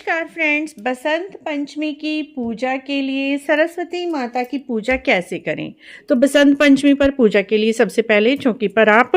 नमस्कार फ्रेंड्स, बसंत पंचमी की पूजा के लिए सरस्वती माता की पूजा कैसे करें। तो बसंत पंचमी पर पूजा के लिए सबसे पहले चौकी पर आप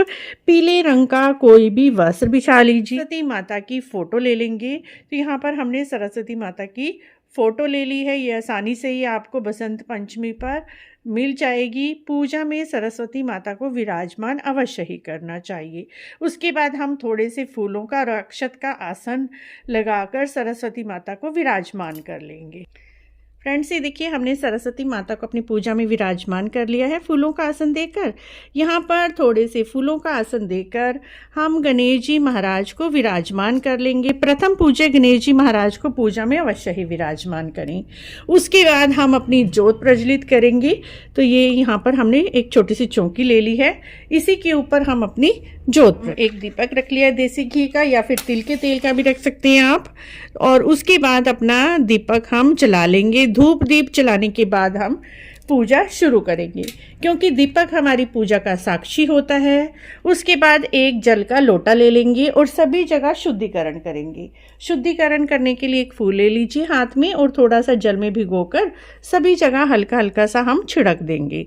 पीले रंग का कोई भी वस्त्र बिछा लीजिए। सरस्वती माता की फ़ोटो ले लेंगे। तो यहाँ पर हमने सरस्वती माता की फ़ोटो ले ली है। ये आसानी से ही आपको बसंत पंचमी पर मिल जाएगी। पूजा में सरस्वती माता को विराजमान अवश्य ही करना चाहिए। उसके बाद हम थोड़े से फूलों का और अक्षत का आसन लगाकर सरस्वती माता को विराजमान कर लेंगे। फ्रेंड्स, ये देखिए हमने सरस्वती माता को अपनी पूजा में विराजमान कर लिया है फूलों का आसन देकर। यहाँ पर थोड़े से फूलों का आसन देकर हम गणेश जी महाराज को विराजमान कर लेंगे। प्रथम पूज्य गणेश जी महाराज को पूजा में अवश्य ही विराजमान करें। उसके बाद हम अपनी ज्योत प्रज्वलित करेंगे। तो ये यहाँ पर हमने एक छोटी सी चौकी ले ली है, इसी के ऊपर हम अपनी ज्योत, एक दीपक रख लिया है देसी घी का या फिर तिल के तेल का भी रख सकते हैं आप। और उसके बाद अपना दीपक हम जला लेंगे। धूप दीप जलाने के बाद हम पूजा शुरू करेंगे, क्योंकि दीपक हमारी पूजा का साक्षी होता है। उसके बाद एक जल का लोटा ले लेंगे और सभी जगह शुद्धिकरण करेंगे। शुद्धिकरण करने के लिए एक फूल ले लीजिए हाथ में और थोड़ा सा जल में भिगोकर सभी जगह हल्का हल्का सा हम छिड़क देंगे।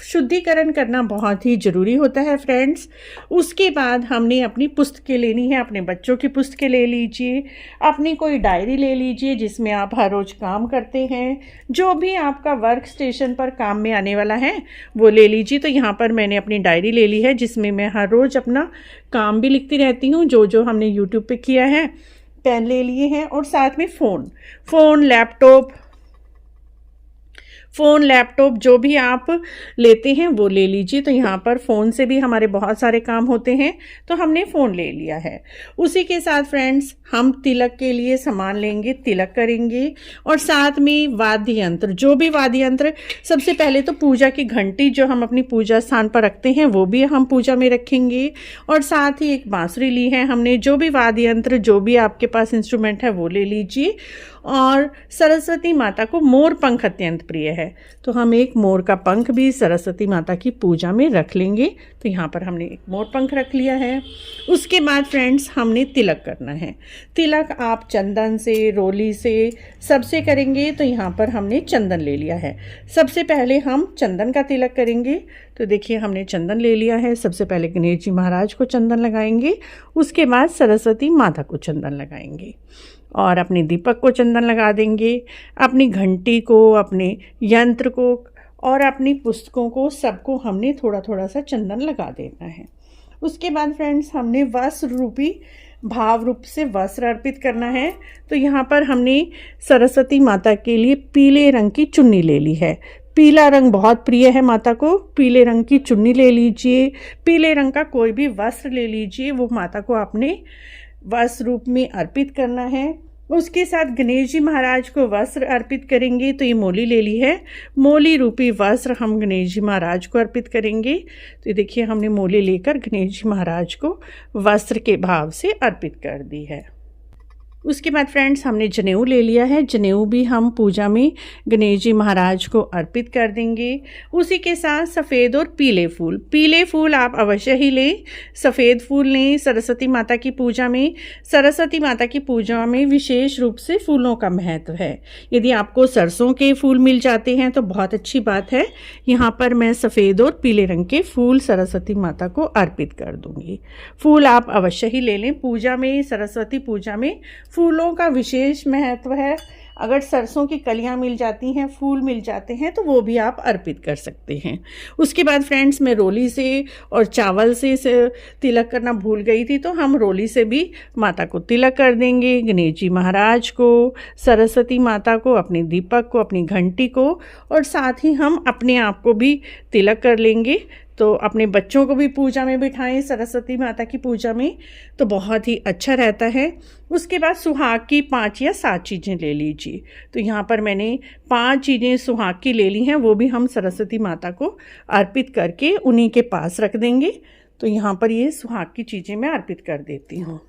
शुद्धिकरण करना बहुत ही ज़रूरी होता है फ्रेंड्स। उसके बाद हमने अपनी पुस्तकें लेनी है। अपने बच्चों की पुस्तकें ले लीजिए, अपनी कोई डायरी ले लीजिए जिसमें आप हर रोज़ काम करते हैं, जो भी आपका वर्क स्टेशन पर काम में आने वाला है वो ले लीजिए। तो यहाँ पर मैंने अपनी डायरी ले ली है जिसमें मैं हर रोज़ अपना काम भी लिखती रहती हूँ, जो जो हमने यूट्यूब पे किया है। पेन ले लिए हैं और साथ में फ़ोन लैपटॉप जो भी आप लेते हैं वो ले लीजिए। तो यहाँ पर फ़ोन से भी हमारे बहुत सारे काम होते हैं, तो हमने फ़ोन ले लिया है। उसी के साथ फ्रेंड्स हम तिलक के लिए सामान लेंगे, तिलक करेंगे। और साथ में वाद्य यंत्र, जो भी वाद्य यंत्र, सबसे पहले तो पूजा की घंटी जो हम अपनी पूजा स्थान पर रखते हैं वो भी हम पूजा में रखेंगे। और साथ ही एक बांसुरी ली है हमने। जो भी वाद्य यंत्र, जो भी आपके पास इंस्ट्रूमेंट है वो ले लीजिए। और सरस्वती माता को मोर पंख अत्यंत प्रिय है, तो हम एक मोर का पंख भी सरस्वती माता की पूजा में रख लेंगे। तो यहाँ पर हमने एक मोर पंख रख लिया है। उसके बाद फ्रेंड्स हमने तिलक करना है। तिलक आप चंदन से, रोली से, सबसे करेंगे। तो यहाँ पर हमने चंदन ले लिया है। सबसे पहले हम चंदन का तिलक करेंगे। तो देखिए हमने चंदन ले लिया है। सबसे पहले गणेश जी महाराज को चंदन लगाएंगे, उसके बाद सरस्वती माता को चंदन लगाएंगे और अपने दीपक को चंदन लगा देंगे। अपनी घंटी को, अपने यंत्र को और अपनी पुस्तकों को, सबको हमने थोड़ा थोड़ा सा चंदन लगा देना है। उसके बाद फ्रेंड्स हमने वस्त्र रूपी भाव रूप से वस्त्र अर्पित करना है। तो यहाँ पर हमने सरस्वती माता के लिए पीले रंग की चुन्नी ले ली है। पीला रंग बहुत प्रिय है माता को। पीले रंग की चुन्नी ले लीजिए। पीले रंग का कोई भी वस्त्र ले लीजिए, वो माता को आपने वस्त्र रूप में अर्पित करना है। उसके साथ गणेश जी महाराज को वस्त्र अर्पित करेंगे। तो ये मोली ले ली है। मोली रूपी वस्त्र हम गणेश जी महाराज को अर्पित करेंगे। तो देखिए हमने मोली लेकर गणेश जी महाराज को वस्त्र के भाव से अर्पित कर दी है। उसके बाद फ्रेंड्स हमने जनेऊ ले लिया है। जनेऊ भी हम पूजा में गणेश जी महाराज को अर्पित कर देंगे। उसी के साथ सफ़ेद और पीले फूल, पीले फूल आप अवश्य ही लें, सफ़ेद फूल लें सरस्वती माता की पूजा में। सरस्वती माता की पूजा में विशेष रूप से फूलों का महत्व है। यदि आपको सरसों के फूल मिल जाते हैं तो बहुत अच्छी बात है। यहाँ पर मैं सफ़ेद और पीले रंग के फूल सरस्वती माता को अर्पित कर दूँगी। फूल आप अवश्य ही ले लें। पूजा में, सरस्वती पूजा में फूलों का विशेष महत्व है। अगर सरसों की कलियां मिल जाती हैं, फूल मिल जाते हैं, तो वो भी आप अर्पित कर सकते हैं। उसके बाद फ्रेंड्स मैं रोली से और चावल से तिलक करना भूल गई थी, तो हम रोली से भी माता को तिलक कर देंगे। गणेश जी महाराज को, सरस्वती माता को, अपने दीपक को, अपनी घंटी को, और साथ ही हम अपने आप को भी तिलक कर लेंगे। तो अपने बच्चों को भी पूजा में बिठाएं सरस्वती माता की पूजा में, तो बहुत ही अच्छा रहता है। उसके बाद सुहाग की 5 या 7 चीज़ें ले लीजिए। तो यहाँ पर मैंने 5 चीज़ें सुहाग की ले ली हैं, वो भी हम सरस्वती माता को अर्पित करके उन्हीं के पास रख देंगे। तो यहाँ पर ये सुहाग की चीज़ें मैं अर्पित कर देती हूँ।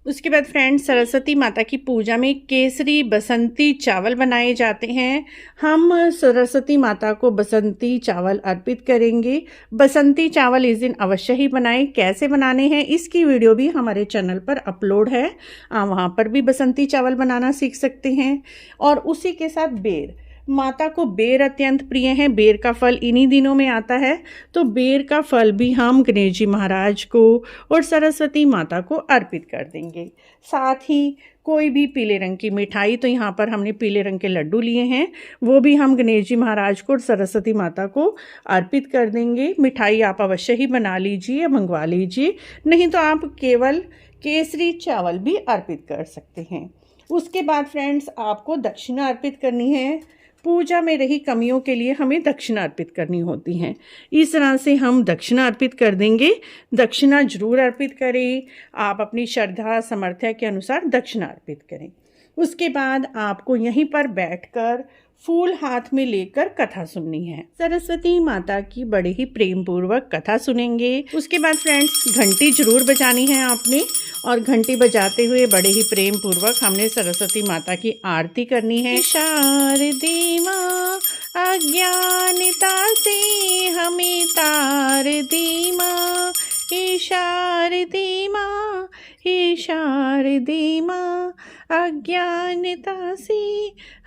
उसके बाद फ्रेंड्स, सरस्वती माता की पूजा में केसरी बसंती चावल बनाए जाते हैं। हम सरस्वती माता को बसंती चावल अर्पित करेंगे। बसंती चावल इस दिन अवश्य ही बनाएं। कैसे बनाने हैं इसकी वीडियो भी हमारे चैनल पर अपलोड है, आप वहाँ पर भी बसंती चावल बनाना सीख सकते हैं। और उसी के साथ बेर, माता को बेर अत्यंत प्रिय है। बेर का फल इन्हीं दिनों में आता है, तो बेर का फल भी हम गणेश जी महाराज को और सरस्वती माता को अर्पित कर देंगे। साथ ही कोई भी पीले रंग की मिठाई, तो यहाँ पर हमने पीले रंग के लड्डू लिए हैं, वो भी हम गणेश जी महाराज को और सरस्वती माता को अर्पित कर देंगे। मिठाई आप अवश्य ही बना लीजिए, मंगवा लीजिए, नहीं तो आप केवल केसरी चावल भी अर्पित कर सकते हैं। उसके बाद फ्रेंड्स, आपको दक्षिणा अर्पित करनी है। पूजा में रही कमियों के लिए हमें दक्षिणा अर्पित करनी होती हैं। इस तरह से हम दक्षिणा अर्पित कर देंगे। दक्षिणा जरूर अर्पित करें, आप अपनी श्रद्धा सामर्थ्य के अनुसार दक्षिणा अर्पित करें। उसके बाद आपको यहीं पर बैठकर फूल हाथ में लेकर कथा सुननी है। सरस्वती माता की बड़े ही प्रेम पूर्वक कथा सुनेंगे। उसके बाद फ्रेंड्स, घंटी जरूर बजानी है आपने, और घंटी बजाते हुए बड़े ही प्रेम पूर्वक हमने सरस्वती माता की आरती करनी है। शारदे माँ अज्ञानता से हमें तार दे माँ, हे शारदे माँ, हे शारदे माँ, अज्ञानता से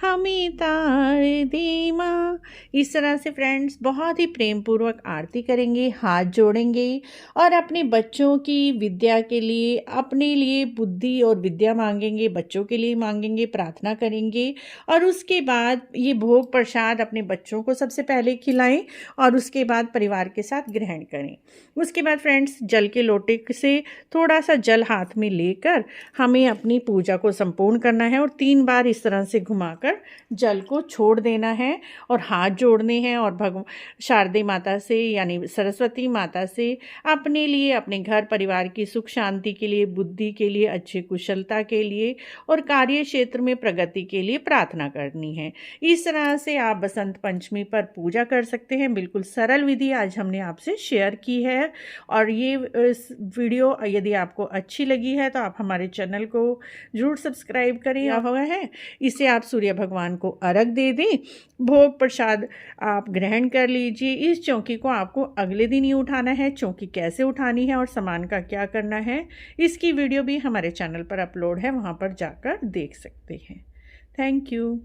हमें तार दे माँ। इस तरह से फ्रेंड्स बहुत ही प्रेम पूर्वक आरती करेंगे, हाथ जोड़ेंगे और अपने बच्चों की विद्या के लिए, अपने लिए बुद्धि और विद्या मांगेंगे, बच्चों के लिए मांगेंगे, प्रार्थना करेंगे। और उसके बाद ये भोग प्रसाद अपने बच्चों को सबसे पहले खिलाएं और उसके बाद परिवार के साथ ग्रहण करें। उसके बाद फ्रेंड्स, जल के लोटे से थोड़ा सा जल हाथ में लेकर हमें अपनी पूजा को संपूर्ण करना है और 3 बार इस तरह से घुमाकर जल को छोड़ देना है और हाथ जोड़ने हैं और शारदे माता से यानी सरस्वती माता से अपने लिए, अपने घर परिवार की सुख शांति के लिए, बुद्धि के लिए, अच्छी कुशलता के लिए और कार्य क्षेत्र में प्रगति के लिए प्रार्थना करनी है। इस तरह से आप बसंत पंचमी पर पूजा कर सकते हैं। बिल्कुल सरल विधि आज हमने आपसे शेयर की है। और ये वीडियो यदि आपको अच्छी लगी है तो आप हमारे चैनल को जरूर सब्सक्राइब करें। हुआ है, इसे आप सूर्य भगवान को अर्घ दे दें। भोग प्रसाद आप ग्रहण कर लीजिए। इस चौकी को आपको अगले दिन ही उठाना है। चौकी कैसे उठानी है और सामान का क्या करना है, इसकी वीडियो भी हमारे चैनल पर अपलोड है, वहाँ पर जाकर देख सकते हैं। Thank you.